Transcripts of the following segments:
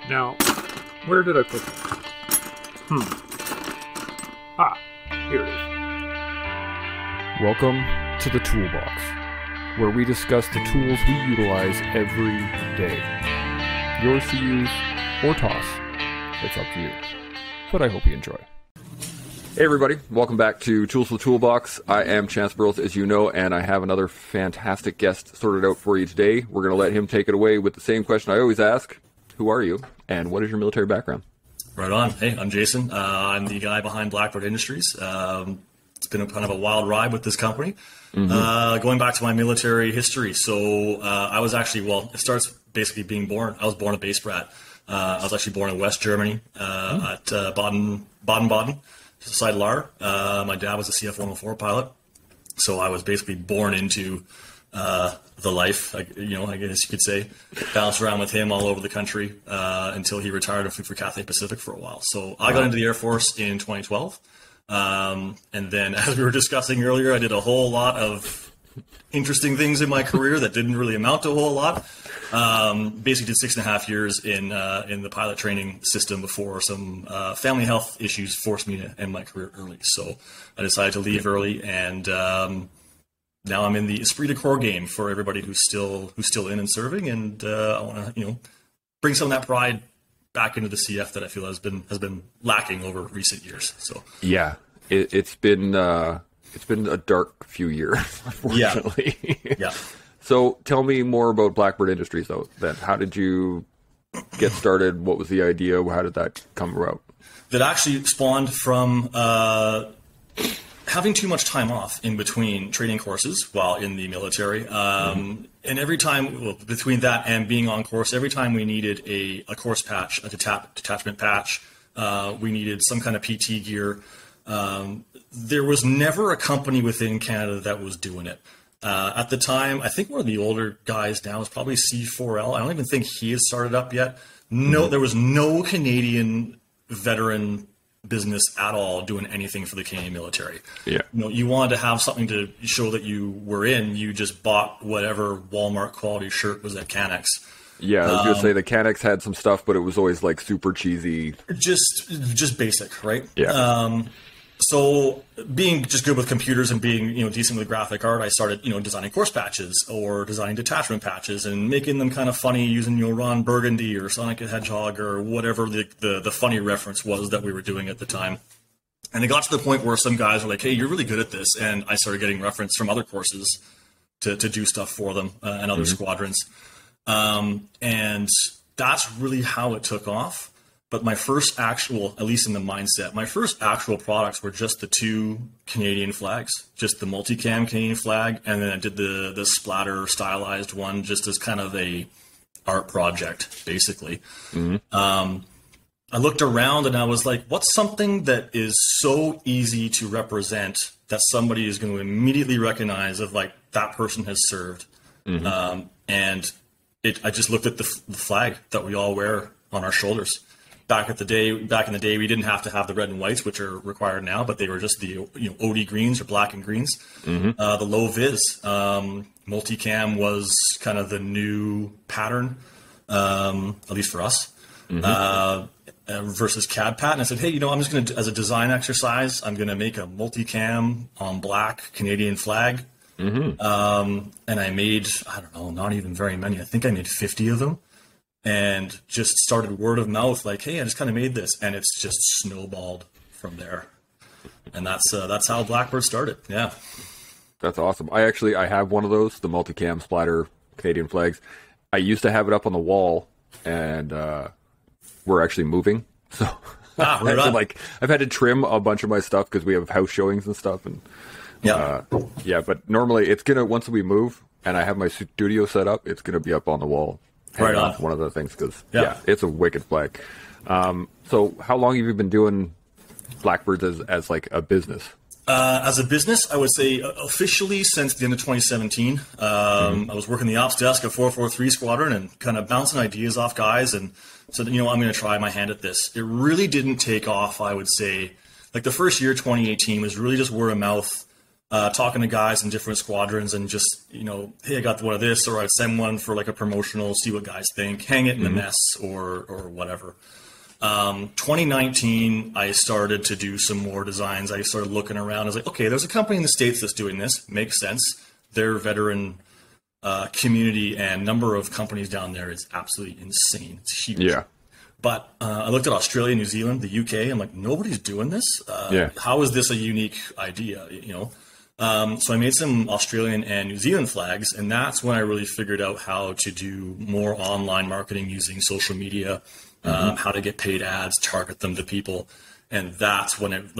Now, where did I put that? Here it is. Welcome to the Toolbox, where we discuss the tools we utilize every day. Yours to use or toss. It's up to you. But I hope you enjoy. Hey everybody, welcome back to Tools for the Toolbox. I am Chance Burles, as you know, and I have another fantastic guest sorted out for you today. We're going to let him take it away with the same question I always ask. Who are you, and what is your military background? Right on. Hey, I'm Jason. I'm the guy behind Blackbird Industries. It's been kind of a wild ride with this company. Going back to my military history. So I was actually, it starts basically being born. I was born a base brat. I was actually born in West Germany at Baden-Baden, beside Lahr. My dad was a CF-104 pilot. So I was basically born into the life, I guess you could say. Bounced around with him all over the country until he retired and flew for Cathay Pacific for a while. So I got into the Air Force in 2012. And then, as we were discussing earlier, I did a whole lot of interesting things in my career that didn't really amount to a whole lot. Basically did 6.5 years in the pilot training system before some family health issues forced me to end my career early. So I decided to leave early, and now I'm in the esprit de corps game for everybody who's still in and serving, and I want to bring some of that pride back into the CF that I feel has been lacking over recent years. So yeah, it's been a dark few years, unfortunately. Yeah. So tell me more about Blackbird Industries, though. Then, how did you get started? What was the idea? How did that come about? That actually spawned from having too much time off in between training courses while in the military. And every time, between that and being on course, every time we needed a course patch, a detachment patch, we needed some kind of PT gear. There was never a company within Canada that was doing it. At the time, I think one of the older guys now is probably C4L. I don't even think he has started up yet. No, there was no Canadian veteran business at all doing anything for the Canadian military. Yeah. You wanted to have something to show that you were in. You just bought whatever Walmart quality shirt was at Canex. Yeah, I was going to say the Canex had some stuff, but it was always like super cheesy. Just basic, right? Yeah. So being just good with computers and being, decent with graphic art, I started, designing course patches or designing detachment patches and making them kind of funny using, Ron Burgundy or Sonic the Hedgehog or whatever the funny reference was that we were doing at the time. And it got to the point where some guys were like, hey, you're really good at this. And I started getting reference from other courses to do stuff for them and other squadrons. And that's really how it took off. But my first actual, at least in the mindset, my first actual products were just the two Canadian flags, just the multicam Canadian flag, and then I did the splatter stylized one just as kind of a art project, basically. I looked around and I was like, what's something that is so easy to represent that somebody is going to immediately recognize of like that person has served? And I just looked at the flag that we all wear on our shoulders. Back in the day, we didn't have to have the red and whites, which are required now, but they were just the OD greens or black and greens. The low vis multicam was kind of the new pattern, at least for us, versus CAD pat. And I said, hey, I'm just going to, as a design exercise, I'm going to make a multicam on black Canadian flag. And I made, I don't know, not even very many. I think I made 50 of them. And just started word of mouth, like, hey, I just kind of made this, and it's just snowballed from there. And that's how Blackbird started. Yeah, that's awesome. I have one of those, the multicam splatter Canadian flags. I used to have it up on the wall, and we're actually moving, so I've had to trim a bunch of my stuff because we have house showings and stuff, and But normally it's once we move and I have my studio set up, it's gonna be up on the wall. Right on. One of the things, because it's a wicked flag. So how long have you been doing Blackbirds as like a business? As a business, I would say officially since the end of 2017. I was working the ops desk at 443 Squadron and kind of bouncing ideas off guys and said, I'm going to try my hand at this. It really didn't take off, I would say. Like the first year, 2018, was really just word of mouth. talking to guys in different squadrons and just, hey, I got one of this, or I'd send one for like a promotional, see what guys think, hang it in the mess or whatever. 2019, I started to do some more designs. I started looking around. I was like, okay, there's a company in the States that's doing this. Makes sense. Their veteran community and number of companies down there is absolutely insane. It's huge. Yeah. But I looked at Australia, New Zealand, the UK. I'm like, nobody's doing this. How is this a unique idea? So I made some Australian and New Zealand flags, and that's when I really figured out how to do more online marketing using social media, how to get paid ads, target them to people. And that's when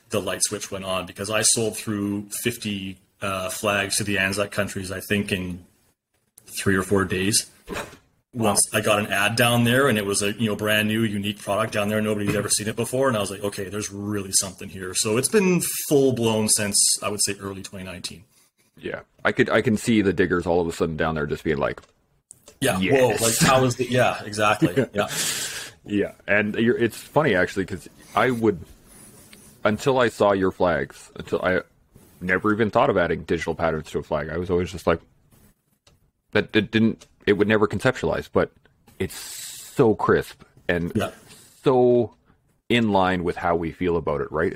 the light switch went on, because I sold through 50 flags to the Anzac countries, I think in 3 or 4 days. Once I got an ad down there, and it was a brand new, unique product down there. Nobody had ever seen it before. And I was like, okay, there's really something here. So it's been full blown since, I would say, early 2019. Yeah. I can see the diggers all of a sudden down there just being like, yeah, yes. Whoa, like how is it? Yeah, exactly. Yeah. Yeah. And it's funny actually, because until I saw your flags, until I never even thought of adding digital patterns to a flag. I was always just like, it would never conceptualize, but it's so crisp and so in line with how we feel about it, right?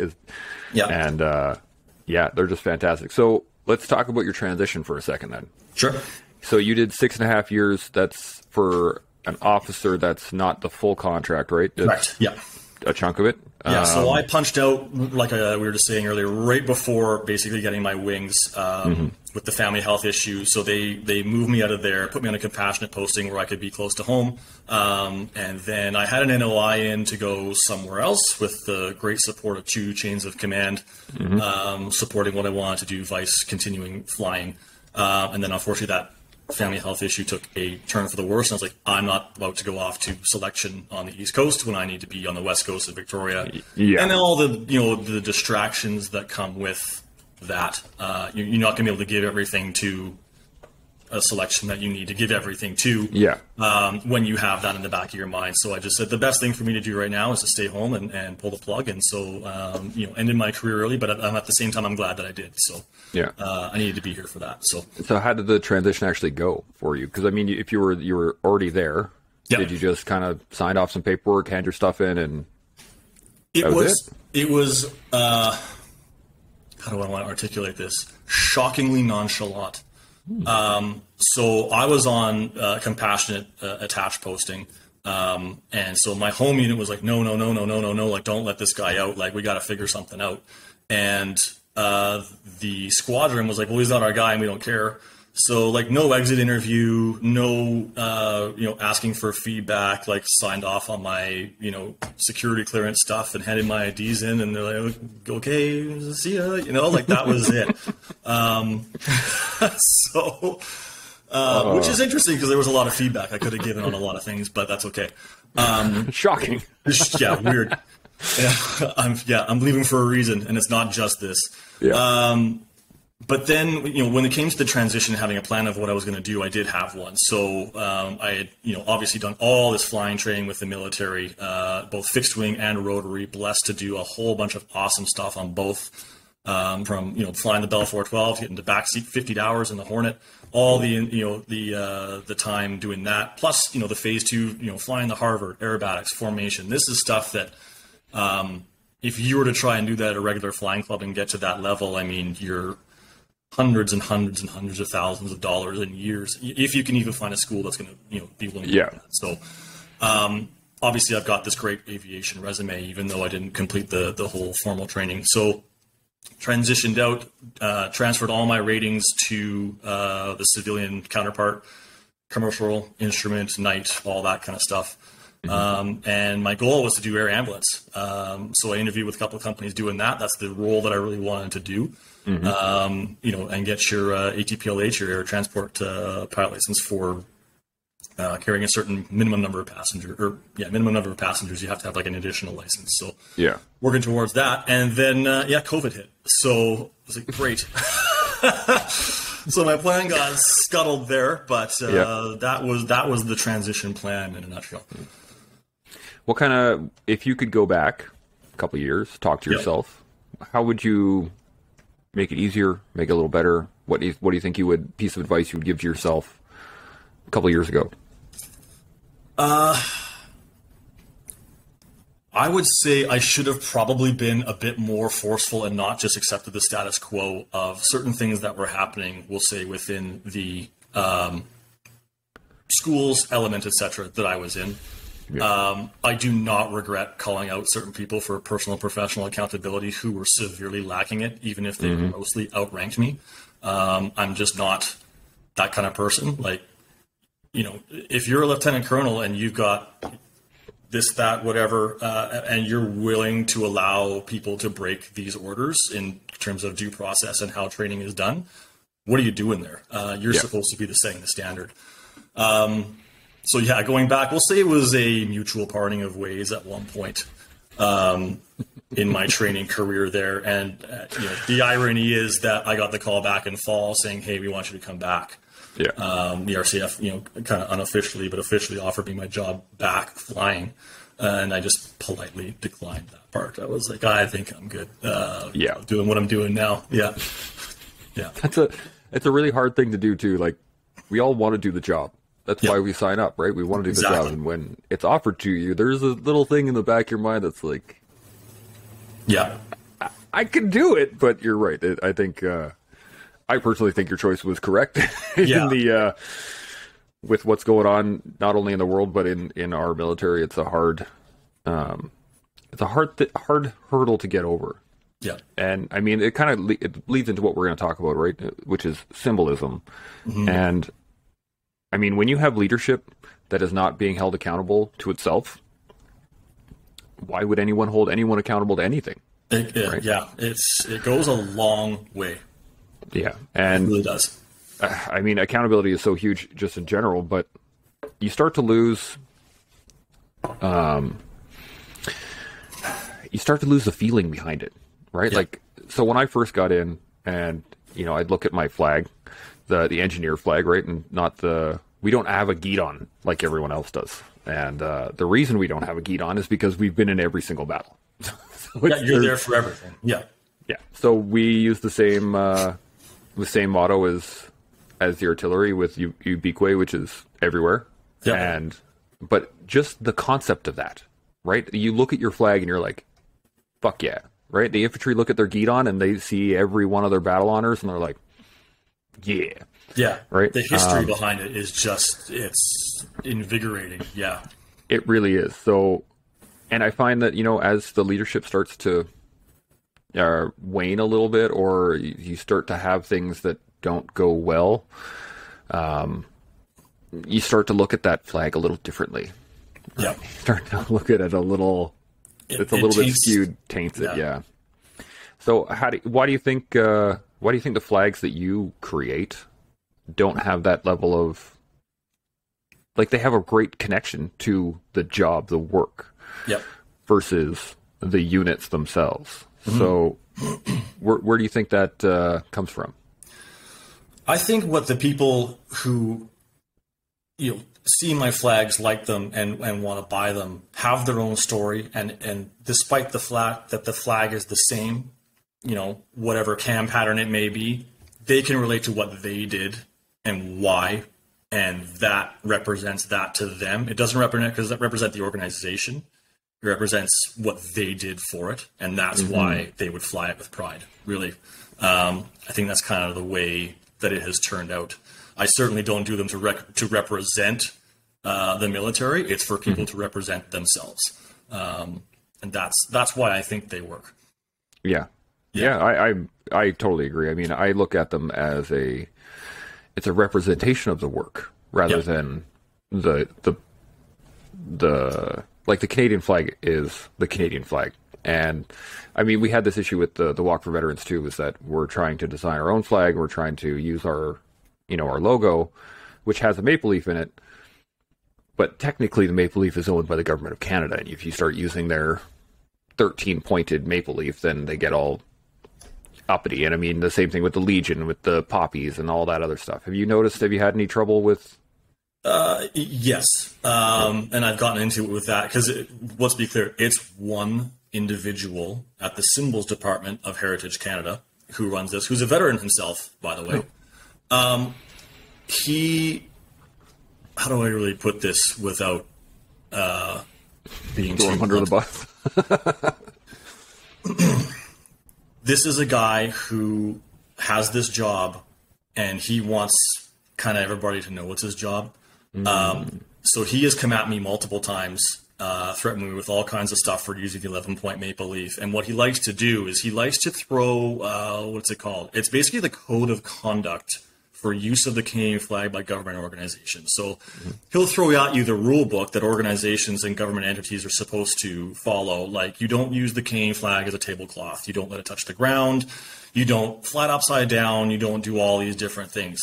And they're just fantastic. So let's talk about your transition for a second then. Sure. So you did 6.5 years. That's for an officer. That's not the full contract, right? Correct. Yeah. A chunk of it. Yeah. So I punched out, like we were just saying earlier, right before basically getting my wings with the family health issue. So they moved me out of there, put me on a compassionate posting where I could be close to home. And then I had an NOI in to go somewhere else with the great support of 2 chains of command, supporting what I wanted to do, vice continuing flying. And then unfortunately that family health issue took a turn for the worse. And I was like, I'm not about to go off to selection on the East Coast when I need to be on the West Coast of Victoria. Yeah. And all the, the distractions that come with that. You're not going to be able to give everything to a selection that you need to give everything to when you have that in the back of your mind. So I just said the best thing for me to do right now is to stay home and pull the plug. And so, ended my career early, but at the same time, I'm glad that I did. So I needed to be here for that. So how did the transition actually go for you? Because I mean, if you were already there, did you just kind of sign off some paperwork, hand your stuff in, and it was how do I want to articulate this? Shockingly nonchalant. So I was on compassionate attached posting. And so my home unit was like, no, like, don't let this guy out. Like, we got to figure something out. And the squadron was like, well, he's not our guy and we don't care. So like no exit interview, no, asking for feedback, like signed off on my, security clearance stuff and handed my IDs in, and they're like, okay, see ya, like that was it. Which is interesting because there was a lot of feedback I could have given on a lot of things, but that's okay. Shocking. Yeah, weird. I'm leaving for a reason, and it's not just this. Yeah. But then, when it came to the transition, having a plan of what I was going to do, I did have one. So I had, obviously done all this flying training with the military, both fixed wing and rotary, blessed to do a whole bunch of awesome stuff on both, from, flying the Bell 412, getting the backseat 50 hours in the Hornet, all the time doing that. Plus, the phase 2, flying the Harvard, aerobatics, formation. This is stuff that, if you were to try and do that at a regular flying club and get to that level, I mean, you're hundreds and hundreds and hundreds of thousands of dollars in years, if you can even find a school that's going to, be willing to do that. So, obviously I've got this great aviation resume, even though I didn't complete the whole formal training. So transitioned out, transferred all my ratings to, the civilian counterpart, commercial, instrument, night, all that kind of stuff. And my goal was to do air ambulance. So I interviewed with a couple of companies doing that. That's the role that I really wanted to do. And get your ATPLH, your air transport pilot license for carrying a certain minimum number of passengers. You have to have like an additional license. So working towards that, and then COVID hit. So I was like, great. So my plan got scuttled there, but that was the transition plan in a nutshell. What kind of, if you could go back a couple of years, talk to yourself, how would you make it easier, make it a little better? What do you think piece of advice you would give to yourself a couple of years ago? I would say I should have probably been a bit more forceful and not just accepted the status quo of certain things that were happening, we'll say, within the schools, element, etc., that I was in. Yeah. I do not regret calling out certain people for personal and professional accountability who were severely lacking it, even if they grossly outranked me. I'm just not that kind of person. Like, if you're a lieutenant colonel and you've got this, that, whatever, and you're willing to allow people to break these orders in terms of due process and how training is done, what are you doing there? You're supposed to be setting the standard. So yeah, going back, we'll say it was a mutual parting of ways at one point in my training career there. And the irony is that I got the call back in fall saying, "Hey, we want you to come back." Yeah. The RCF, kind of unofficially, but officially offered me my job back flying. And I just politely declined that part. I was like, I think I'm good. Doing what I'm doing now. Yeah. Yeah. It's a really hard thing to do too. Like, we all want to do the job. That's why we sign up, right? We want to do the job. And when it's offered to you, there's a little thing in the back of your mind that's like, yeah, I could do it, but you're right. I think, I personally think your choice was correct in with what's going on, not only in the world, but in our military. It's a hard hurdle to get over. Yeah. And I mean, it kind of it leads into what we're going to talk about, right? Which is symbolism. Mm-hmm. And I mean, when you have leadership that is not being held accountable to itself, why would anyone hold anyone accountable to anything? Right? Yeah, it goes a long way. Yeah, and it really does. I mean, accountability is so huge just in general, but you start to lose. You start to lose the feeling behind it, right? Yeah. Like, so when I first got in, and I'd look at my flag, the engineer flag, right, and we don't have a guidon like everyone else does, and the reason we don't have a guidon is because we've been in every single battle. So you're there for everything. Yeah. So we use the same motto as the artillery with ubique, which is everywhere. Yeah. But just the concept of that, right? You look at your flag and you're like, fuck yeah, right? The infantry look at their guidon and they see every one of their battle honors and they're like, yeah. Yeah. Right. The history behind it is it's invigorating. Yeah. It really is. So, and I find that, as the leadership starts to wane a little bit, or you start to have things that don't go well, you start to look at that flag a little differently. Yeah. You start to look at it a little, it's a little bit skewed, taints it. Yeah. So why do you think the flags that you create don't have that level of, like, they have a great connection to the job, the work, versus the units themselves? Mm-hmm. So where do you think that comes from? I think what the people who see my flags, like them, and want to buy them have their own story, and despite the fact that the flag is the same, whatever cam pattern it may be, they can relate to what they did and why, and that represents that to them. It doesn't represent the organization. It represents what they did for it, and that's why they would fly it with pride, really. I think that's kind of the way that it has turned out. I certainly don't do them to represent the military. It's for people to represent themselves. And that's why I think they work. Yeah. I totally agree. I mean, I look at them as it's a representation of the work rather than the like the Canadian flag is the Canadian flag. And I mean, we had this issue with the Walk for Veterans too, is that we're trying to design our own flag. We're trying to use our logo, which has a maple leaf in it. But technically the maple leaf is owned by the government of Canada. And if you start using their 13 pointed maple leaf, then they get all uppity. And I mean, the same thing with the Legion, with the poppies and all that other stuff. Have you had any trouble with? Yes. And I've gotten into it with that because let's be clear, it's one individual at the Symbols Department of Heritage Canada who runs this, who's a veteran himself, by the way. He, how do I really put this without being throw him under the bus? This is a guy who has this job, and he wants kind of everybody to know it's his job. So he has come at me multiple times, threatening me with all kinds of stuff for using the 11-point maple leaf. And what he likes to do is he likes to throw, what's it called? It's basically the code of conduct for use of the Canadian flag by government organizations. So he'll throw at you the rule book that organizations and government entities are supposed to follow. Like, you don't use the Canadian flag as a tablecloth. You don't let it touch the ground. You don't fly it upside down. You don't do all these different things.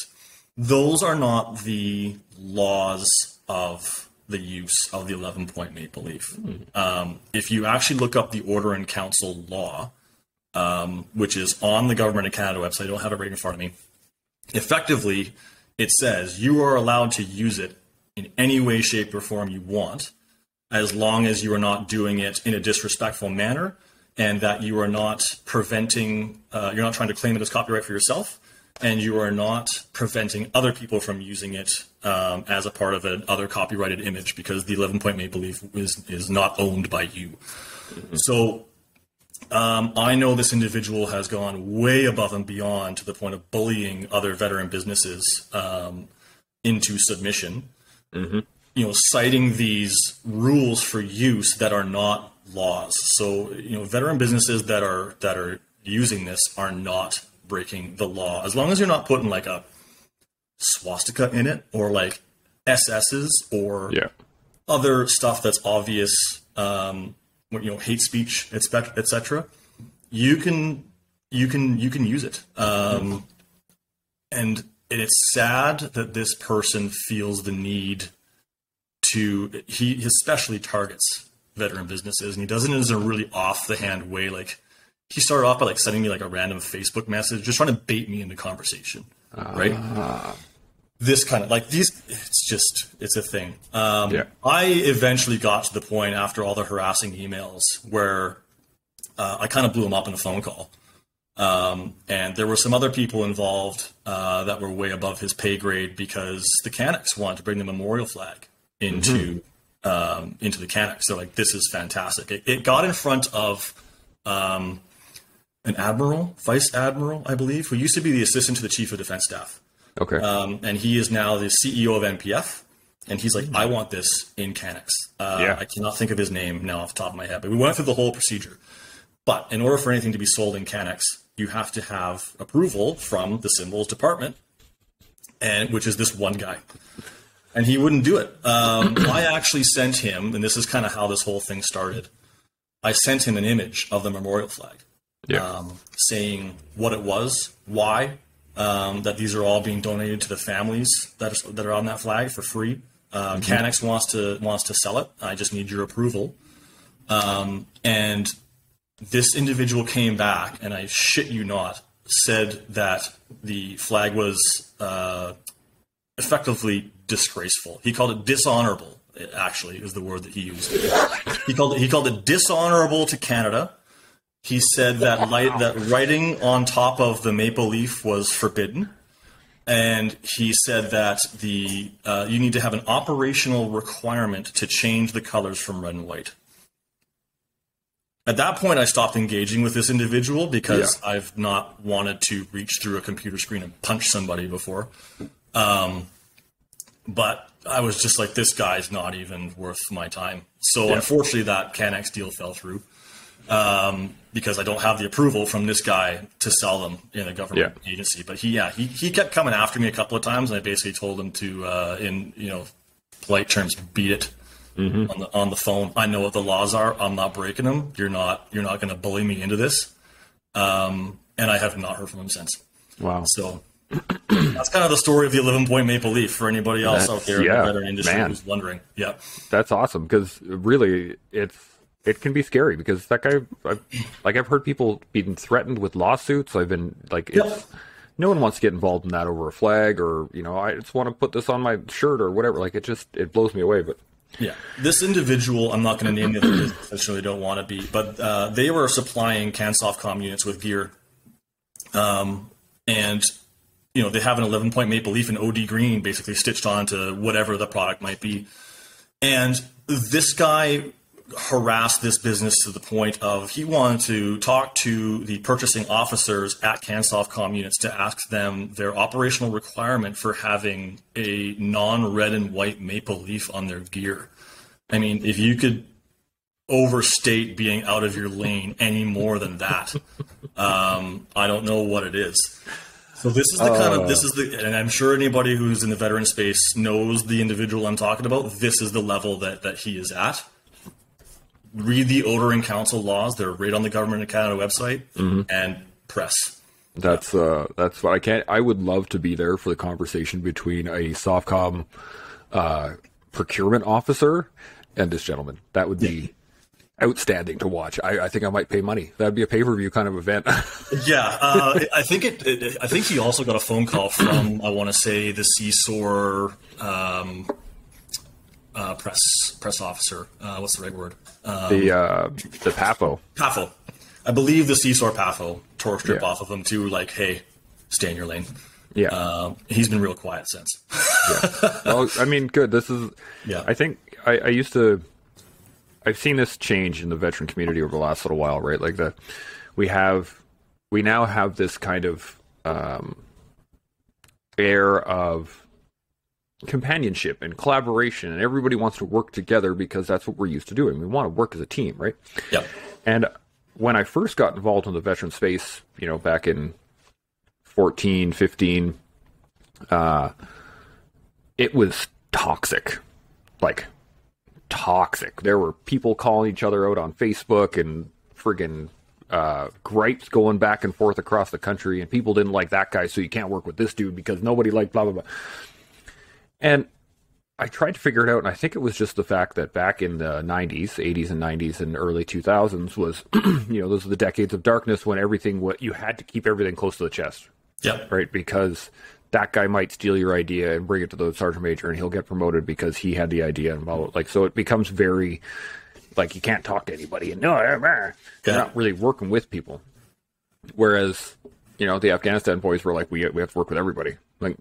Those are not the laws of the use of the 11-point maple leaf. If you actually look up the Order in Council law, which is on the Government of Canada website, I don't have it right in front of me. Effectively, it says you are allowed to use it in any way, shape, or form you want, as long as you are not doing it in a disrespectful manner, and that you are not preventing, you're not trying to claim it as copyright for yourself, and you are not preventing other people from using it as a part of another copyrighted image, because the 11-point maple leaf is not owned by you. So I know this individual has gone way above and beyond to the point of bullying other veteran businesses into submission, citing these rules for use that are not laws. So, veteran businesses that are using this are not breaking the law, as long as you're not putting like a swastika in it, or like SS's, or other stuff that's obvious, hate speech, etc. You can use it, and it's sad that this person feels the need to. He especially targets veteran businesses, and he does it in a really off the hand way. Like, he started off by like sending me like a random Facebook message, just trying to bait me into conversation, right? This kind of like it's a thing. I eventually got to the point after all the harassing emails where I kind of blew him up in a phone call. And there were some other people involved that were way above his pay grade, because the Canucks wanted to bring the memorial flag into the Canucks. So like, this is fantastic. It got in front of an admiral, vice admiral, I believe, who used to be the assistant to the chief of defense staff. Okay. And he is now the CEO of NPF. And he's like, I want this in Canucks. I cannot think of his name now off the top of my head, but we went through the whole procedure. But in order for anything to be sold in Canucks, you have to have approval from the symbols department, which is this one guy. And he wouldn't do it. I actually sent him, and this is kind of how this whole thing started. I sent him an image of the memorial flag, saying what it was, why, that these are all being donated to the families that are on that flag for free. Canucks wants to sell it. I just need your approval. And this individual came back, and I shit you not, said that the flag was effectively disgraceful. He called it dishonorable. It actually is the word that he used. He called it dishonorable to Canada. He said that writing on top of the maple leaf was forbidden. And he said that you need to have an operational requirement to change the colors from red and white. At that point, I stopped engaging with this individual, because I've not wanted to reach through a computer screen and punch somebody before. But I was just like, this guy's not even worth my time. So unfortunately, that Canucks deal fell through, because I don't have the approval from this guy to sell them in a government agency. But he kept coming after me a couple of times, and I basically told him to, in polite terms, beat it. On the phone. I know what the laws are. I'm not breaking them. You're not going to bully me into this. And I have not heard from him since. Wow. So that's kind of the story of the 11-point maple leaf for anybody else out there in the veteran industry who's wondering. Yeah. That's awesome, because really it can be scary, because that guy, I've heard people being threatened with lawsuits. I've been like, no one wants to get involved in that over a flag, or, I just want to put this on my shirt or whatever. Like, it blows me away, but. Yeah, this individual, I'm not going to name the other business, I really don't want to be, but they were supplying CanSoftCom units with gear And they have an 11-point maple leaf in OD green basically stitched onto whatever the product might be. And this guy harassed this business to the point of he wanted to talk to the purchasing officers at CanSoftCom units to ask them their operational requirement for having a non-red and white maple leaf on their gear. I mean, if you could overstate being out of your lane any more than that, I don't know what it is. So this is the and I'm sure anybody who's in the veteran space knows the individual I'm talking about. This is the level that he is at. Read the Odor and Council laws. They're right on the Government of Canada website, and press. That's what I can't. I would love to be there for the conversation between a Softcom procurement officer and this gentleman. That would be outstanding to watch. I think I might pay money. That'd be a pay-per-view kind of event. Yeah, I think I think he also got a phone call from, I want to say, the CSOR press officer. What's the right word? The PAFO. PAFO. I believe the CSOR PAFO tore a strip off of him too. Like, hey, stay in your lane. Yeah. He's been real quiet since. Yeah. Well, I mean, good. This is. Yeah. I think I used to. I've seen this change in the veteran community over the last little while, right? Like we now have this kind of air of companionship and collaboration, and everybody wants to work together because that's what we're used to doing. We want to work as a team, right? Yep. And when I first got involved in the veteran space, back in 14, 15, it was toxic. Like, toxic. There were people calling each other out on Facebook and friggin' gripes going back and forth across the country, and people didn't like that guy, so you can't work with this dude because nobody liked blah, blah, blah. And I tried to figure it out, and I think it was just the fact that back in the 90s, 80s and 90s and early 2000s was, those are the decades of darkness when you had to keep everything close to the chest. Yeah. Right? Because that guy might steal your idea and bring it to the sergeant major, and he'll get promoted because he had the idea and blah, blah, blah. So it becomes very, like, you can't talk to anybody, and you're not really working with people. Whereas, the Afghanistan boys were like, we have to work with everybody. Like,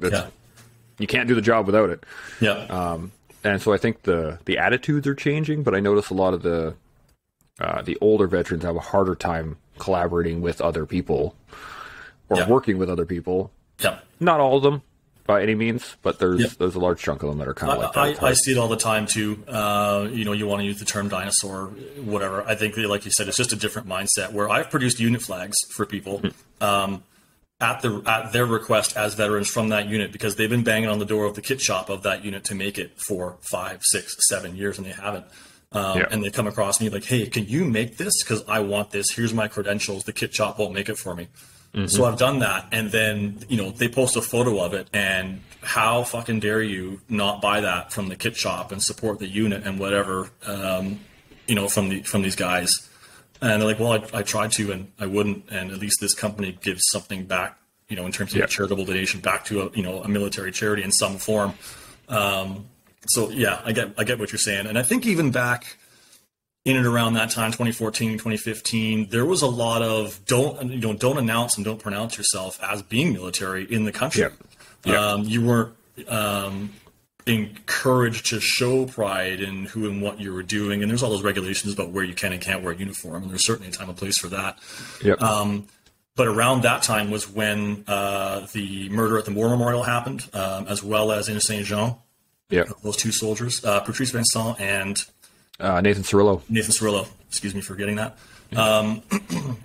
you can't do the job without it. Yeah. And so I think the attitudes are changing, but I notice a lot of the older veterans have a harder time collaborating with other people or working with other people. Yeah. Not all of them by any means, but there's a large chunk of them that are kind of like that. I see it all the time too. You want to use the term dinosaur, whatever. I think, like you said, it's just a different mindset where I've produced unit flags for people. At their request as veterans from that unit, because they've been banging on the door of the kit shop of that unit to make it for 5, 6, 7 years, and they haven't. And they come across me like, hey, can you make this? Because I want this. Here's my credentials. The kit shop won't make it for me. So I've done that. And then, they post a photo of it, and how fucking dare you not buy that from the kit shop and support the unit and whatever, from these guys. And they're like, well, I tried to, and I wouldn't. And at least this company gives something back, in terms of a charitable donation back to a military charity in some form. So yeah, I get what you're saying. And I think even back in and around that time, 2014, 2015, there was a lot of don't announce and don't pronounce yourself as being military in the country. You weren't encouraged to show pride in who and what you were doing, and there's all those regulations about where you can and can't wear a uniform, and there's certainly a time and place for that. But around that time was when the murder at the War Memorial happened, as well as in Saint Jean. Those two soldiers, Patrice Vincent and Nathan Cirillo. Excuse me for getting that.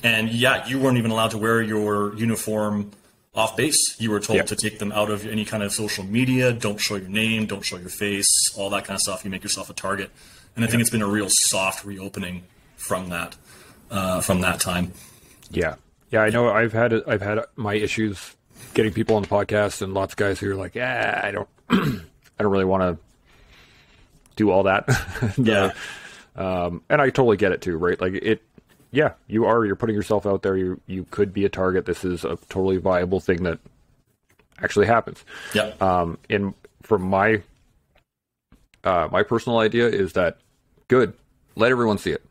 And you weren't even allowed to wear your uniform off base. You were told to take them out of any kind of social media. Don't show your name. Don't show your face. All that kind of stuff. You make yourself a target. And I think it's been a real soft reopening from that time. Yeah. I know. I've had my issues getting people on the podcast, and lots of guys who are like, I don't really want to do all that. And I totally get it too, right? Like you're putting yourself out there. You could be a target. This is a totally viable thing that actually happens. From my personal idea is that good. Let everyone see it.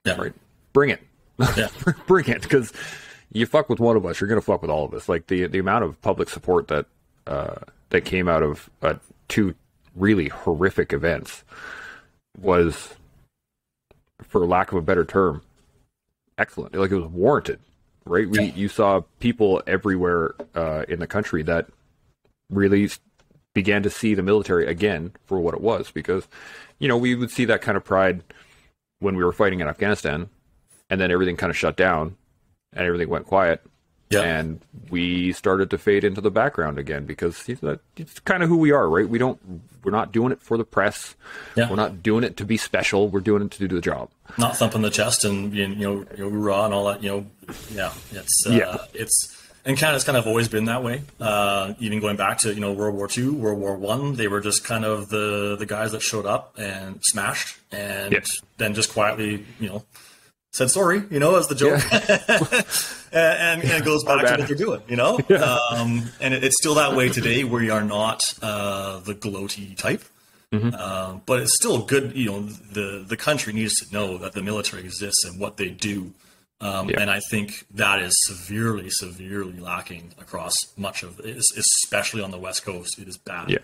Right. Bring it. Bring it. Because you fuck with one of us, you're going to fuck with all of us. Like the amount of public support that that came out of two really horrific events was, for lack of a better term, excellent. Like, it was warranted, right? You saw people everywhere in the country that really began to see the military again for what it was, because, you know, we would see that kind of pride when we were fighting in Afghanistan, and then everything kind of shut down and everything went quiet. Yeah. And we started to fade into the background again, because it's kind of who we are, right? We're not doing it for the press. Yeah. We're not doing it to be special. We're doing it to do the job. Not thumping the chest and hoorah and all that. And Canada's kind of always been that way. Even going back to World War II, World War I, they were just kind of the guys that showed up and smashed, and then just quietly said sorry, as the joke, and it goes back to what they're doing, and it's still that way today. We are not the gloaty type, but it's still good. The country needs to know that the military exists and what they do, and I think that is severely lacking across much of it, especially on the West Coast. It is bad.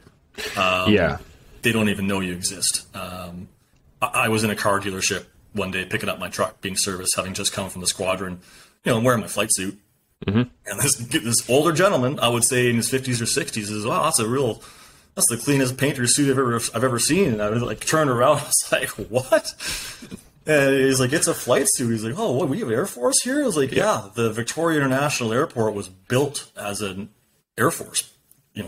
They don't even know you exist. I was in a car dealership one day picking up my truck being serviced, having just come from the squadron, I'm wearing my flight suit. And this older gentleman, I would say in his 50s or 60s, says, wow, that's the cleanest painter suit I've ever seen. And I was like, turned around, I was like, what? And he's like, it's a flight suit. He's like, oh, what, we have Air Force here? I was like, yeah, the Victoria International Airport was built as an Air Force,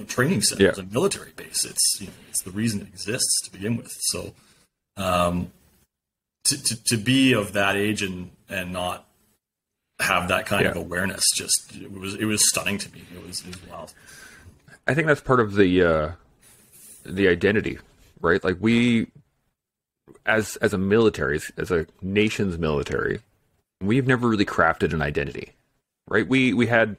training center, as a military base. It's the reason it exists to begin with. So, to be of that age and not have that kind of awareness, just it was stunning to me. It was wild. I think that's part of the identity, right? Like, we, as a military, as a nation's military, we've never really crafted an identity, right? We had,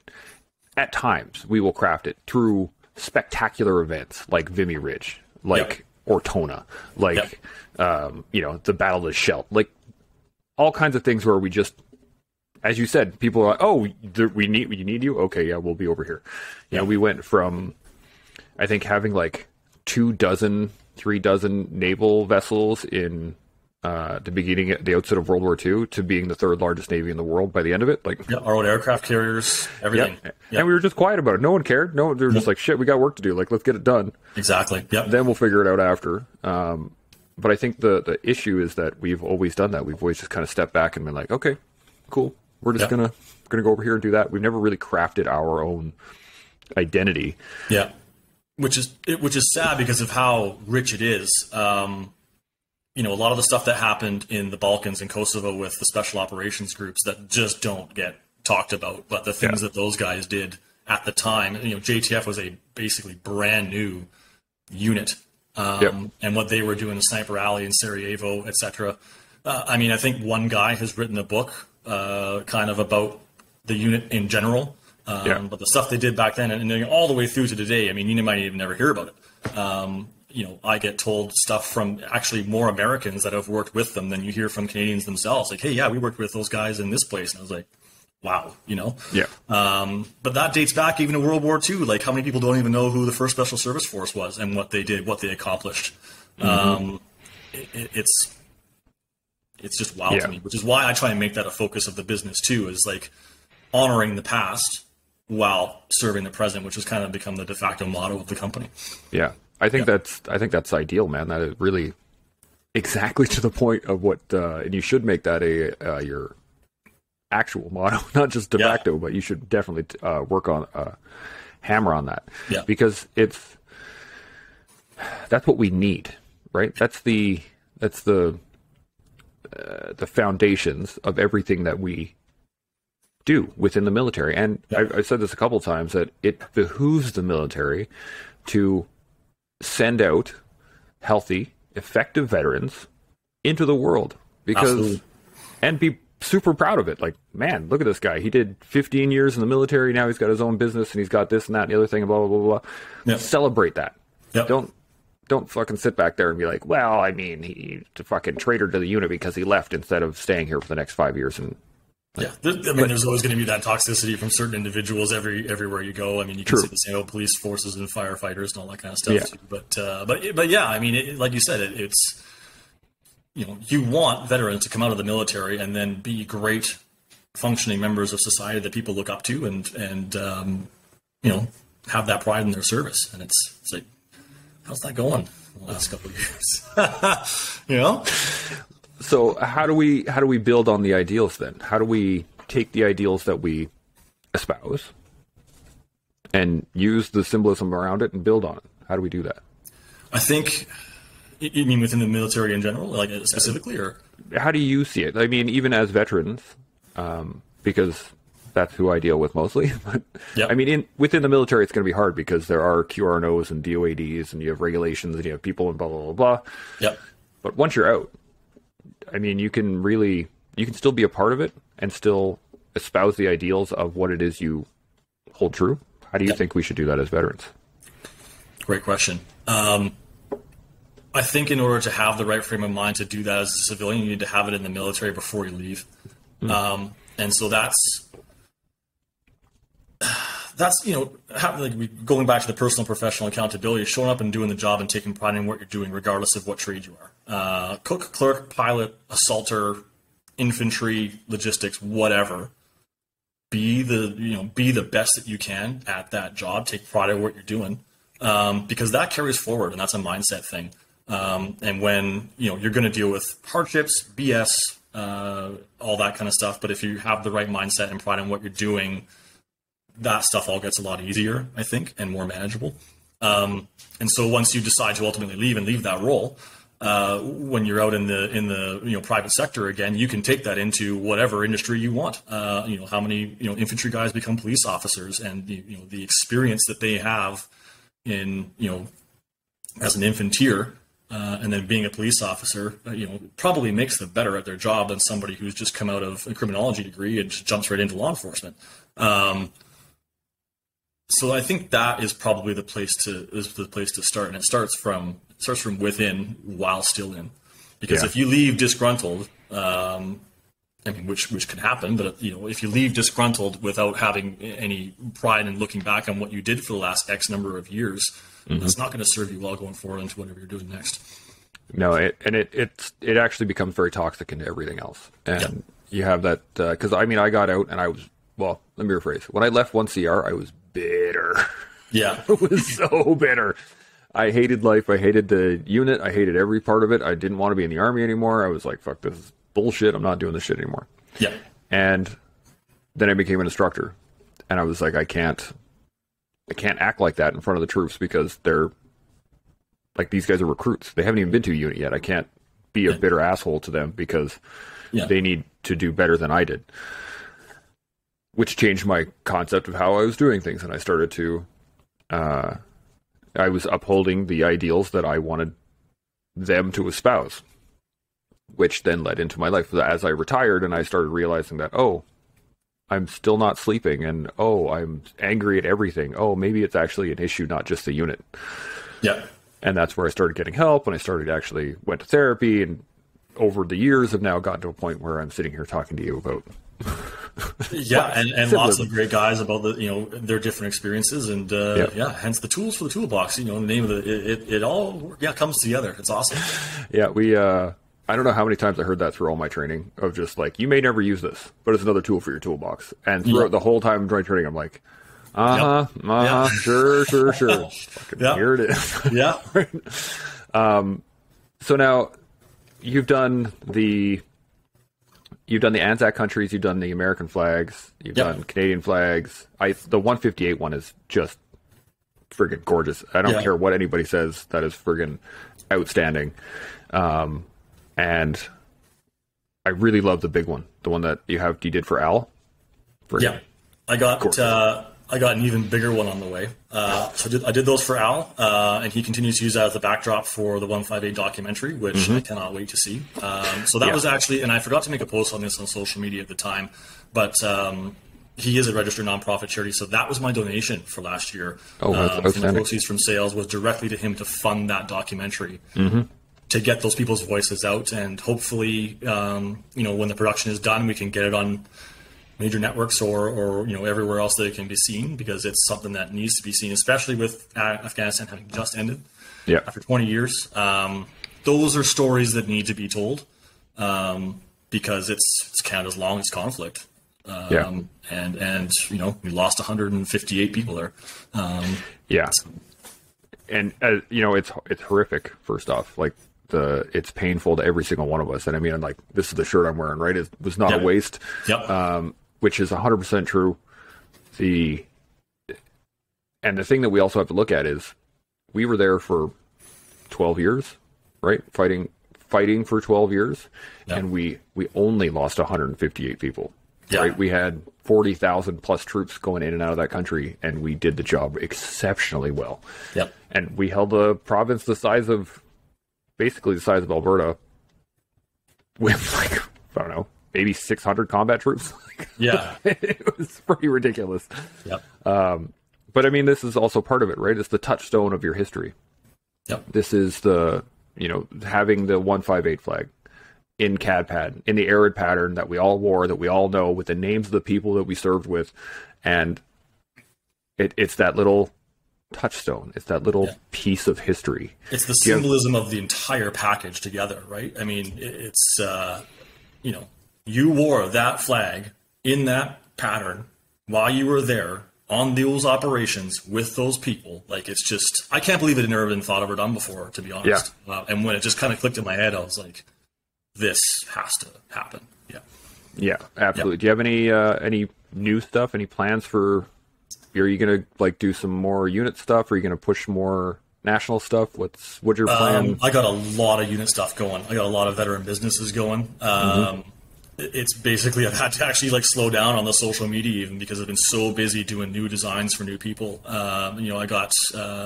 at times, we will craft it through spectacular events like Vimy Ridge, like Ortona, like the Battle of the Scheldt, like all kinds of things where we just, as you said, people are like, oh, we need you. Okay, yeah, we'll be over here. We went from, I think, having like 3 naval vessels in the beginning, at the outset of World War II, to being the 3rd largest navy in the world by the end of it. Like, our own aircraft carriers, everything. And we were just quiet about it. No one cared. They were just like, shit, we got work to do. Like, let's get it done. Exactly. Yep. Then we'll figure it out after. But I think the issue is that we've always done that. We've always just kind of stepped back and been like, okay, cool. We're just gonna go over here and do that. We've never really crafted our own identity. Yeah. Which is sad because of how rich it is. A lot of the stuff that happened in the Balkans and Kosovo with the special operations groups that just don't get talked about, but the things that those guys did at the time, JTF was a basically brand new unit, and what they were doing in Sniper Alley and Sarajevo, etc. I think one guy has written a book kind of about the unit in general. But the stuff they did back then and all the way through to today, you might even never hear about it. I get told stuff from actually more Americans that have worked with them than you hear from Canadians themselves. Like, hey, yeah, we worked with those guys in this place. And I was like, wow, But that dates back even to World War II. Like, how many people don't even know who the 1st Special Service Force was and what they did, what they accomplished. It's just wild to me, which is why I try and make that a focus of the business too, is like honoring the past while serving the present, which has kind of become the de facto motto of the company. Yeah. I think that's ideal, man. That is really exactly to the point of what, and you should make that your actual motto, not just de facto, but you should definitely work on, hammer on that, because that's what we need, right? That's the foundations of everything that we do within the military. And I've said this a couple of times, that it behooves the military to send out healthy, effective veterans into the world, because and be super proud of it. Like, man, look at this guy. He did 15 years in the military. Now he's got his own business and he's got this and that and the other thing, blah, blah, blah, blah. Celebrate that. Don't fucking sit back there and be like, well, he's a fucking traitor to the unit because he left instead of staying here for the next 5 years and Yeah, there's always going to be that toxicity from certain individuals everywhere you go. I mean, you can see the same about police forces and firefighters and all that kind of stuff too. But yeah, I mean, like you said, it's you want veterans to come out of the military and then be great functioning members of society that people look up to and have that pride in their service. And it's like, how's that going the last couple of years? So how do we build on the ideals then? How do we take the ideals that we espouse and use the symbolism around it and build on it? How do we do that? I think, you mean within the military in general, like specifically, or how do you see it? I mean, even as veterans, because that's who I deal with mostly. But I mean, within the military, it's going to be hard because there are QRNOs and DOADs, and you have regulations, and you have people, and blah blah blah blah. Yep. But once you're out, I mean, you can still be a part of it and still espouse the ideals of what it is you hold true. How do you think we should do that as veterans? Great question. I think in order to have the right frame of mind to do that as a civilian, you need to have it in the military before you leave. And so that's going back to the personal professional accountability, showing up and doing the job and taking pride in what you're doing, regardless of what trade you are. Cook, clerk, pilot, assaulter, infantry, logistics, whatever. Be the best that you can at that job. Take pride in what you're doing, because that carries forward, and that's a mindset thing. And when you're going to deal with hardships, BS, all that kind of stuff, but if you have the right mindset and pride in what you're doing, that stuff all gets a lot easier, I think, and more manageable. And so once you decide to ultimately leave that role, when you're out in the private sector again, you can take that into whatever industry you want. How many infantry guys become police officers, and the experience that they have in as an infantier, and then being a police officer, probably makes them better at their job than somebody who's just come out of a criminology degree and just jumps right into law enforcement. So I think that is probably the place to start, and it starts from within while still in, because if you leave disgruntled, which can happen, but if you leave disgruntled without having any pride in looking back on what you did for the last X number of years, that's not going to serve you well going forward into whatever you're doing next. No, it actually becomes very toxic into everything else, and you have that because I got out and I was, well, let me rephrase. When I left 1CR, I was bitter. Yeah. I was so bitter. I hated life. I hated the unit. I hated every part of it. I didn't want to be in the Army anymore. I was like, fuck, this is bullshit. I'm not doing this shit anymore. Yeah. And then I became an instructor, and I was like, I can't act like that in front of the troops, because they're like, these guys are recruits. They haven't even been to a unit yet. I can't be a bitter asshole to them because they need to do better than I did. Which changed my concept of how I was doing things. And I started to, I was upholding the ideals that I wanted them to espouse, which then led into my life. As I retired and I started realizing that, I'm still not sleeping, and I'm angry at everything. Maybe it's actually an issue, not just the unit. Yeah. And that's where I started getting help, and I went to therapy, and over the years have now gotten to a point where I'm sitting here talking to you about and lots of great guys about their different experiences, and hence the tools for the toolbox. The name of it all comes together. It's awesome. Yeah, we I don't know how many times I heard that through all my training, of just like, you may never use this, but it's another tool for your toolbox. And throughout the whole time I'm training, I'm like, sure. Here it is. Yeah. So now you've done the Anzac countries, you've done the American flags, you've done Canadian flags. The 158 one is just friggin' gorgeous. I don't care what anybody says, that is friggin' outstanding. And I really love the big one, the one that you did for Al. I got an even bigger one on the way. So I did those for Al, and he continues to use that as the backdrop for the 158 documentary, which I cannot wait to see. So that was actually, and I forgot to make a post on this on social media at the time, but he is a registered nonprofit charity, so that was my donation for last year. From the proceeds from sales was directly to him to fund that documentary. To get those people's voices out, and hopefully, when the production is done, we can get it on major networks or everywhere else that it can be seen, because it's something that needs to be seen, especially with Afghanistan having just ended after 20 years. Those are stories that need to be told, because it's Canada's longest conflict. And we lost 158 people there. And it's horrific. First off, like it's painful to every single one of us. And I mean, like, this is the shirt I'm wearing, right? It was not a waste, which is 100% true. And the thing that we also have to look at is we were there for 12 years, right? Fighting for 12 years. And we only lost 158 people, right? We had 40,000 plus troops going in and out of that country, and we did the job exceptionally well. And we held a province basically the size of Alberta with, like, I don't know, maybe 600 combat troops. It was pretty ridiculous. But I mean, this is also part of it, right? It's the touchstone of your history. This is having the 158 flag in CAD pad, in the arid pattern that we all wore, that we all know, with the names of the people that we served with. And it's that little touchstone. It's that little piece of history. It's the symbolism of the entire package together, right? I mean, it's, you wore that flag in that pattern while you were there on those operations with those people. Like, it's just, I can't believe it had never been thought of or done before, to be honest. And when it just kind of clicked in my head, I was like, this has to happen. Yeah, absolutely. Do you have any new stuff, any plans for, are you going to, like, do some more unit stuff? Are you going to push more national stuff? What's your plan? I got a lot of unit stuff going. I got a lot of veteran businesses going. It's basically, I've had to actually, like, slow down on the social media, even because I've been so busy doing new designs for new people. I got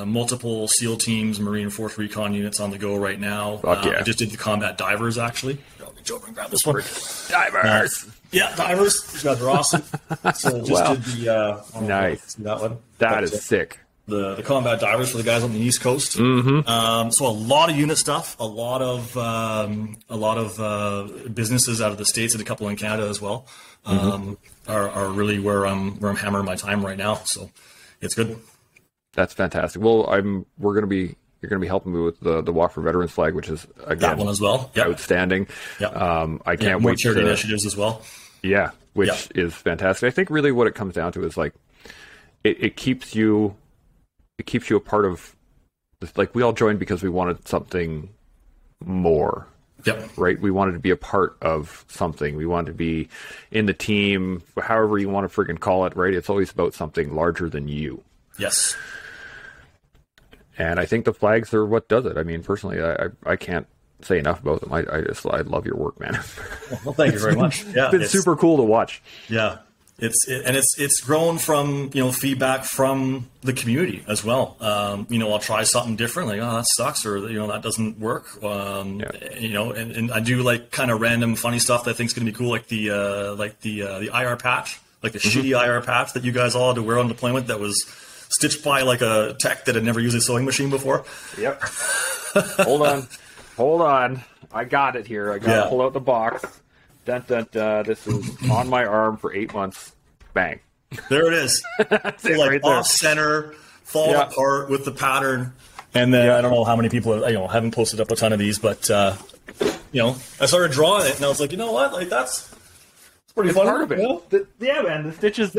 multiple SEAL teams, Marine Force Recon units on the go right now. I just did the combat divers, actually. I'll reach over and grab this one. Divers! Divers. These guys are awesome. So just did the... nice. That one. That is sick. The combat divers for the guys on the East Coast. So a lot of unit stuff, a lot of businesses out of the States and a couple in Canada as well are really where I'm hammering my time right now. So it's good. That's fantastic. Well, you're going to be helping me with the Walk for Veterans flag, which is, again, that one as well. Outstanding. I can't wait. Charity initiatives as well. Which is fantastic. I think really what it comes down to is, like, it keeps you a part of this. Like, we all joined because we wanted something more. Right? We wanted to be a part of something. We wanted to be in the team, however you want to friggin' call it, right? It's always about something larger than you. Yes. And I think the flags are what does it. I mean, personally, I can't say enough about them. I love your work, man. Well, thank you very much. It's been super cool to watch. It's grown from feedback from the community as well. I'll try something different, like, oh, that sucks, or that doesn't work. And I do, like, kind of random funny stuff that I think is going to be cool, like the IR patch, like the shitty IR patch that you guys all had to wear on deployment that was stitched by, like, a tech that had never used a sewing machine before. Hold on. I got it here. I got to pull out the box. Dun, dun, dun. This is on my arm for 8 months. Bang. There it is. That's it, like, right there. Off center, fall apart with the pattern. And then I don't know how many people haven't posted up a ton of these, but I started drawing it, and I was like, you know what? Like, that's pretty fun. Part of it. Man. The stitches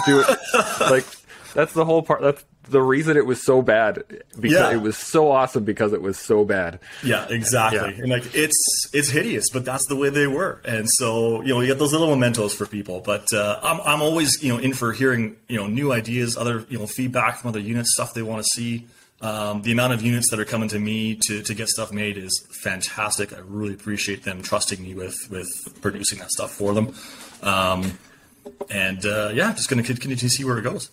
do it. Like, that's the whole part. That's the reason it was so bad, because it was so awesome because it was so bad. Yeah, exactly. Yeah. And, like, it's hideous, but that's the way they were. And so, you get those little mementos for people. But I'm always, in for hearing, new ideas, other, feedback from other units, stuff they want to see. The amount of units that are coming to me to get stuff made is fantastic. I really appreciate them trusting me with producing that stuff for them. Just going to continue to see where it goes.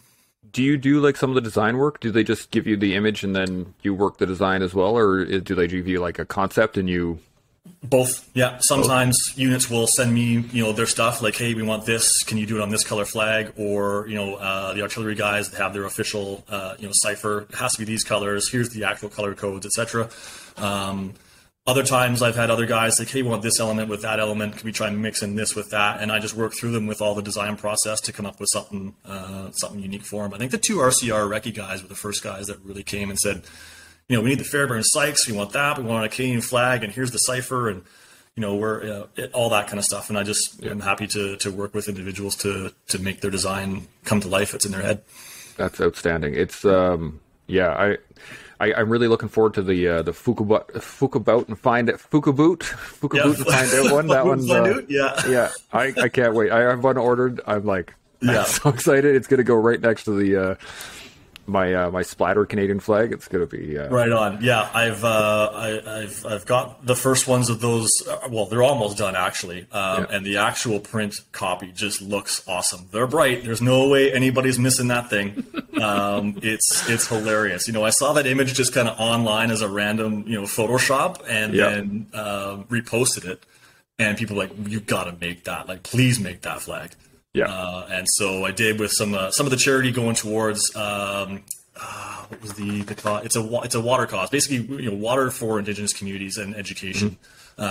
Do you do, like, some of the design work? Do they just give you the image and then you work the design as well? Or do they give you, like, a concept and you... Both. Yeah. Sometimes units will send me, their stuff, like, hey, we want this. Can you do it on this color flag? Or, the artillery guys have their official, cipher. It has to be these colors. Here's the actual color codes, etc. Other times I've had other guys like, hey, we want this element with that element. Can we try and mix in this with that? And I just work through them with all the design process to come up with something unique for them. I think the two RCR Recce guys were the first guys that really came and said, we need the Fairbairn Sykes. We want that. We want a Canadian flag. And here's the cipher. And, we're all that kind of stuff. And I just am happy to work with individuals to make their design come to life. It's in their head. That's outstanding. It's, I'm really looking forward to the Fukabout and find it. Fukaboot and find out one. That one's I can't wait. I have one ordered. I'm like, I'm so excited. It's going to go right next to the my splatter Canadian flag. It's going to be right on. Yeah, I've got the first ones of those. Well, they're almost done actually, and the actual print copy just looks awesome. They're bright. There's no way anybody's missing that thing. It's hilarious. I saw that image just kind of online as a random Photoshop, and then reposted it, and people were like, you got to make that. Like, please make that flag. Yeah, and so I did with some of the charity going towards what was the cause? It's a water cause, basically water for Indigenous communities and education.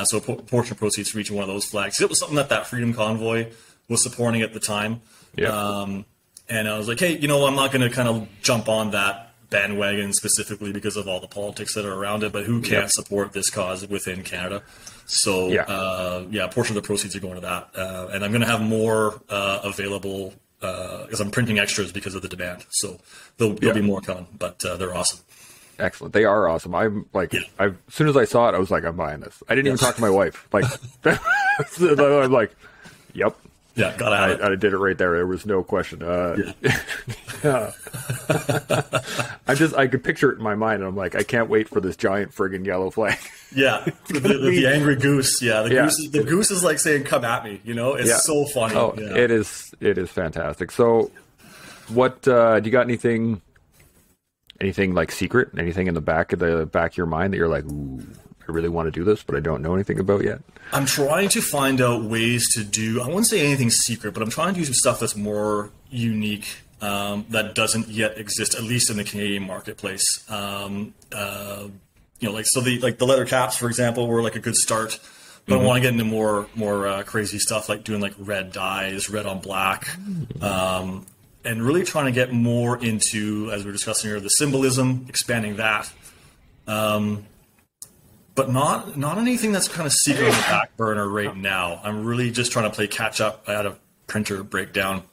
So a portion of proceeds for each one of those flags. It was something that Freedom Convoy was supporting at the time. Yeah. And I was like, hey, I'm not going to kind of jump on that bandwagon specifically because of all the politics that are around it, but who can't support this cause within Canada? So, a portion of the proceeds are going to that. And I'm going to have more available because I'm printing extras because of the demand. So there'll be more coming, but they're awesome. Excellent. They are awesome. I'm like, as soon as I saw it, I was like, I'm buying this. I didn't even talk to my wife. Like, I'm like, yep. Yeah, gotta have it. I did it right there. There was no question. I could picture it in my mind, and I'm like, I can't wait for this giant friggin' yellow flag. Yeah, the angry goose. Yeah, the goose is like saying, "Come at me." It's so funny. Oh, it is fantastic. So, what do you got? Anything like secret? Anything in the back of your mind that you're like, ooh, I really want to do this, but I don't know anything about yet? I'm trying to find out ways to do, I wouldn't say anything secret, but I'm trying to do some stuff that's more unique, that doesn't yet exist, at least in the Canadian marketplace. The leather caps, for example, were like a good start, but I want to get into more crazy stuff, like doing like red dyes, red on black, and really trying to get more into, as we were discussing here, the symbolism, expanding that. But not anything that's kind of secret on the back burner right now. I'm really just trying to play catch up. I had a printer breakdown,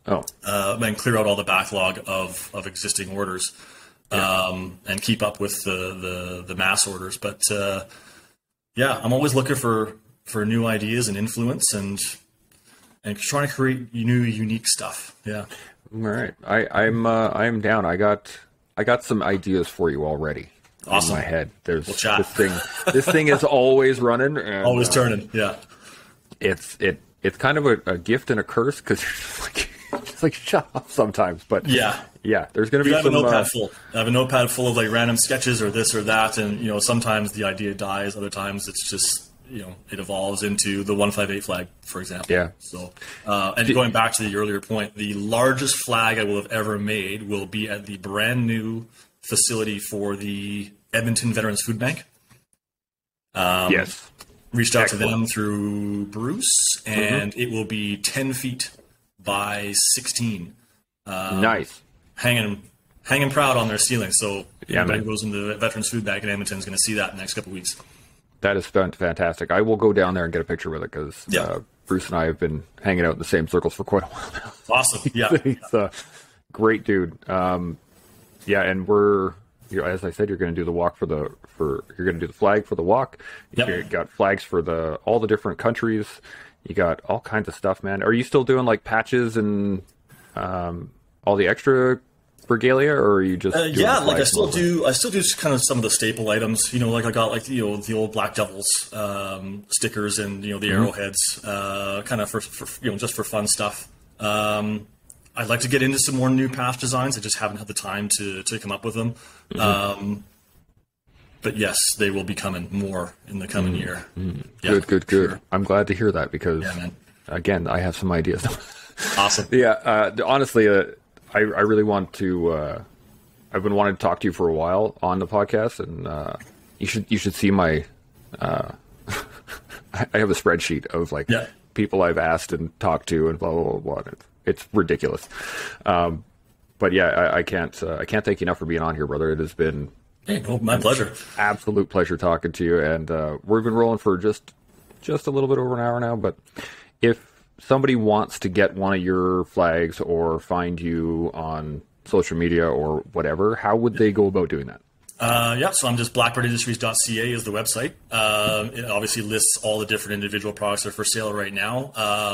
and clear out all the backlog of existing orders, and keep up with the mass orders. But I'm always looking for new ideas and influence and trying to create new unique stuff. Yeah. All right, I'm down. I got some ideas for you already. Awesome. In my head, there's this thing is always running, and, always turning. Yeah, it's kind of a gift and a curse because it's like shut up sometimes. But there's going to be some. I have a notepad full of like random sketches or this or that, and sometimes the idea dies. Other times it's just it evolves into the 158 flag, for example. Yeah. So, going back to the earlier point, the largest flag I will have ever made will be at the brand new facility for the Edmonton Veterans Food Bank. Reached out to them through Bruce, and it will be 10 feet by 16. Nice. Hanging proud on their ceiling. So anybody who goes into the Veterans Food Bank in Edmonton is going to see that in the next couple of weeks. That is fantastic. I will go down there and get a picture with it because Bruce and I have been hanging out in the same circles for quite a while now. Awesome. Yeah. He's a great dude. And we're, as I said, you're going to do the walk you're going to do the flag for the walk. You got flags for all the different countries. You got all kinds of stuff, man. Are you still doing like patches and all the extra regalia, or are you just I still do kind of some of the staple items. Like I got like the old Black Devils stickers and the arrowheads, kind of for just for fun stuff. I'd like to get into some more new patch designs. I just haven't had the time to come up with them. But yes, they will be coming more in the coming year. Yeah, good. Sure. I'm glad to hear that because, again, I have some ideas. Awesome. Honestly, I really want to. I've been wanting to talk to you for a while on the podcast, and you should see my I have a spreadsheet of like people I've asked and talked to and blah blah blah. blah. It's ridiculous. But yeah, I can't thank you enough for being on here, brother. It has been my pleasure. Absolute pleasure talking to you. And we've been rolling for just a little bit over an hour now. But if somebody wants to get one of your flags or find you on social media or whatever, how would they go about doing that? So I'm just blackbirdindustries.ca is the website. It obviously lists all the different individual products that are for sale right now.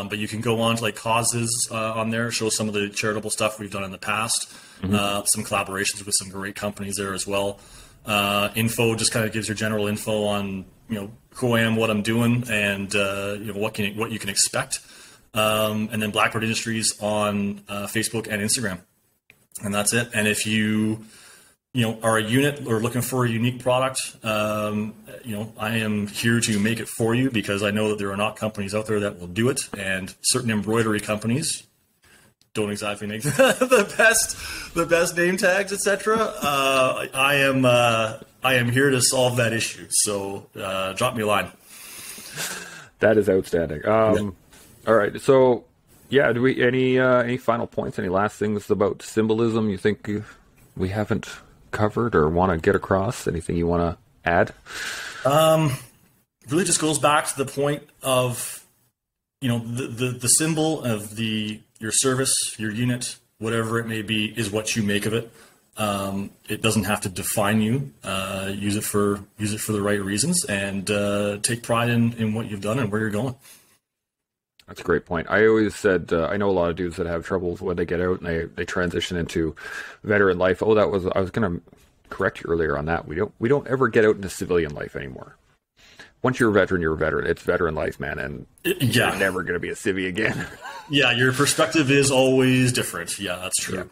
But you can go on to like causes on there, show some of the charitable stuff we've done in the past, some collaborations with some great companies there as well. Info just kind of gives your general info on, who I am, what I'm doing, and, what you can expect. And then Blackbird Industries on Facebook and Instagram. And that's it. And if you are a unit or looking for a unique product, I am here to make it for you because I know that there are not companies out there that will do it, and certain embroidery companies don't exactly make the best name tags, etc. I am here to solve that issue. So drop me a line. That is outstanding. All right, so yeah, do we any final points? Any last things about symbolism you think we haven't covered or want to get across? Anything you want to add? Really just goes back to the point of, the symbol of your service, your unit, whatever it may be, is what you make of it. It doesn't have to define you. Use it for the right reasons, and take pride in what you've done and where you're going. That's a great point. I always said, I know a lot of dudes that have troubles when they get out and they transition into veteran life. I was going to correct you earlier on that. We don't ever get out into civilian life anymore. Once you're a veteran, you're a veteran. It's veteran life, man. And you're never going to be a civvy again. Yeah. Your perspective is always different. Yeah, that's true.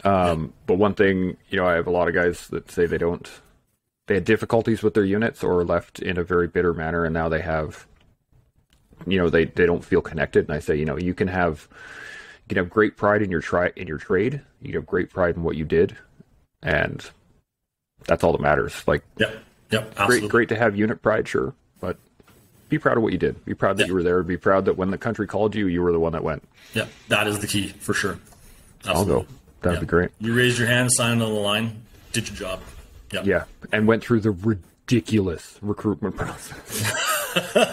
Yeah. But one thing, I have a lot of guys that say they had difficulties with their units or left in a very bitter manner. And now they have, they don't feel connected. And I say, you can have great pride in your trade. You can have great pride in what you did, and that's all that matters. Like, absolutely. Great to have unit pride, sure, but be proud of what you did. Be proud that you were there. Be proud that when the country called you, you were the one that went. Yeah, that is the key for sure. Absolutely. I'll go. That'd be great. You raised your hand, signed on the line, did your job. Yeah, and went through the ridiculous recruitment process.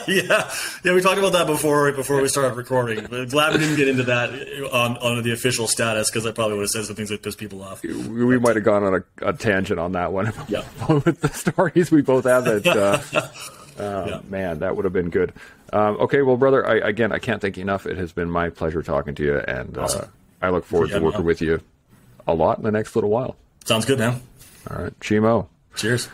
yeah, we talked about that before we started recording. But glad we didn't get into that on the official status, because I probably would have said some things that pissed people off. We might have gone on a tangent on that one. Yeah, with the stories we both have. That man, that would have been good. Okay, well, brother, I can't thank you enough. It has been my pleasure talking to you, and awesome. I look forward to working with you a lot in the next little while. Sounds good, man. All right, Chimo. Cheers.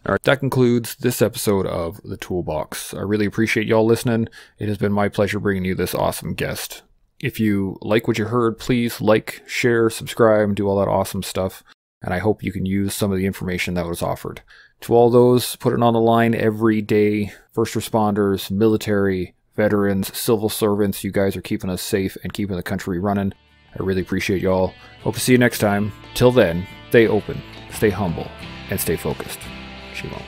All right, that concludes this episode of The Toolbox. I really appreciate y'all listening. It has been my pleasure bringing you this awesome guest. If you like what you heard, please like, share, subscribe, do all that awesome stuff. And I hope you can use some of the information that was offered. To all those putting on the line every day, first responders, military, veterans, civil servants, you guys are keeping us safe and keeping the country running. I really appreciate y'all. Hope to see you next time. Till then, stay open, stay humble, and stay focused. Chimo.